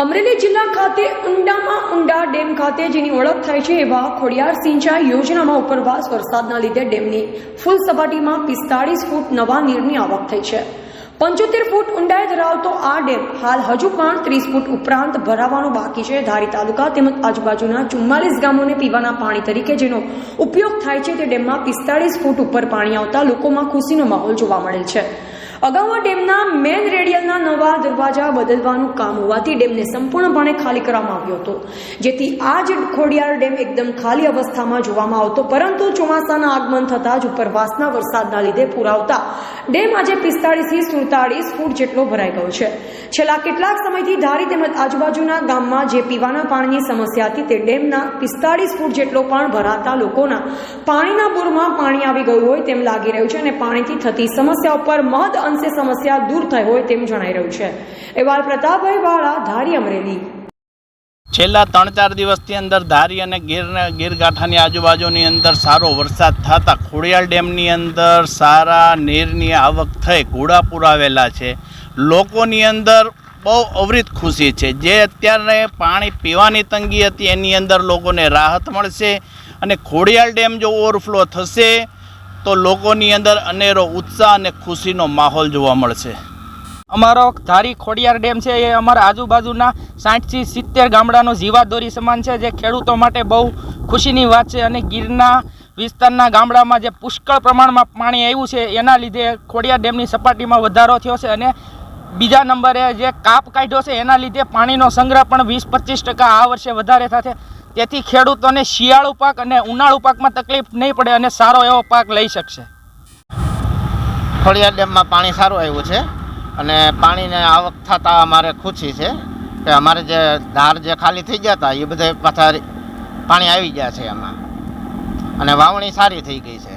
અમરેલી જિલ્લા ખાતે ઊંડામાં ઊંડા ડેમ ખાતે જેની ઓળખ થાય છે એવા ખોડિયાર સિંચાઈ યોજનામાં ઉપરવાસ વરસાદના લીધે ડેમની ફૂલ સપાટીમાં 45 ફૂટ નવા નીરની આવક થઈ છે। 75 ફૂટ ઊંડાઈ ધરાવતો આ ડેમ હાલ હજુ પણ 30 ફૂટ ઉપરાંત ભરાવાનો બાકી છે। ધારી તાલુકા તેમજ આજુબાજુના 44 ગામોને પીવાના પાણી તરીકે જેનો ઉપયોગ થાય છે તે ડેમમાં 45 ફૂટ ઉપર પાણી આવતા લોકોમાં ખુશીનો માહોલ જોવા મળેલ છે। અગાઉ આ ડેમના મેન રેડિયલના નવા દરવાજા બદલવાનું કામ હોવાથી ડેમને સંપૂર્ણપણે ખાલી કરવામાં આવ્યો હતો, જેથી આ જ ખોડિયાર ડેમ એકદમ ખાલી અવસ્થામાં જોવામાં આવતો, પરંતુ ચોમાસાના આગમન થતાં જ ઉપરવાસના વરસાદના લીધે પૂર આવતા ડેમ આજે 45 થી 47 ફૂટ જેટલો ભરાઈ ગયો છે। છેલ્લા કેટલાક સમયથી ધારી તેમજ આજુબાજુના ગામમાં જે પીવાના પાણીની સમસ્યા હતી તે ડેમના 45 ફૂટ જેટલો પણ ભરાતા લોકોના પાણીના બોરમાં પાણી આવી ગયું હોય તેમ લાગી રહ્યું છે અને પાણીથી થતી સમસ્યા ઉપર મહદ અંશે સમસ્યા દૂર થઈ હોય તેમ જણાઈ રહ્યું છે। એવા પ્રતાપભાઈ વાળા, ધારી, અમરેલી। છેલ્લા 3-4 દિવસથી અંદર ધારી અને ગીરગાંઠાની આજુબાજુની અંદર સારો વરસાદ થતા ખોડિયાર ડેમની અંદર સારા નીરની આવક થઈ ઘોડાપુર આવેલા છે। લોકોની અંદર બહુ અવિરત ખુશી છે। જે અત્યારે પાણી પીવાની તંગી હતી એની અંદર લોકોને રાહત મળશે અને ખોડિયાર ડેમ જો ઓવરફ્લો થશે તો લોકોની અંદર અનેરો ઉત્સાહ અને ખુશીનો માહોલ જોવા મળશે। અમારો ધારી ખોડિયાર ડેમ છે એ અમારા આજુબાજુના 60 થી 70 ગામડાનો જીવાદોરી સમાન છે, જે ખેડૂતો માટે બહુ ખુશીની વાત છે। અને ગીરના વિસ્તારના ગામડામાં જે પુષ્કળ પ્રમાણમાં પાણી આવ્યું છે એના લીધે ખોડિયાર ડેમની સપાટીમાં વધારો થયો છે અને બીજા નંબરે જે કાપ કાઢ્યો છે એના લીધે પાણીનો સંગ્રહ પણ 20-25% આ વર્ષે વધારે થશે। તેથી ખેડૂતોને શિયાળુ પાક અને ઉનાળુ પાકમાં તકલીફ નહીં પડે અને સારો એવો પાક લઈ શકશે। ખોડિયાર ડેમમાં પાણી સારું આવ્યું છે અને પાણીને આવક થતાં અમારે ખુશી છે કે અમારે જે ધાર જે ખાલી થઈ ગયા હતા એ બધા પાછા પાણી આવી ગયા છે એમાં અને વાવણી સારી થઈ ગઈ છે।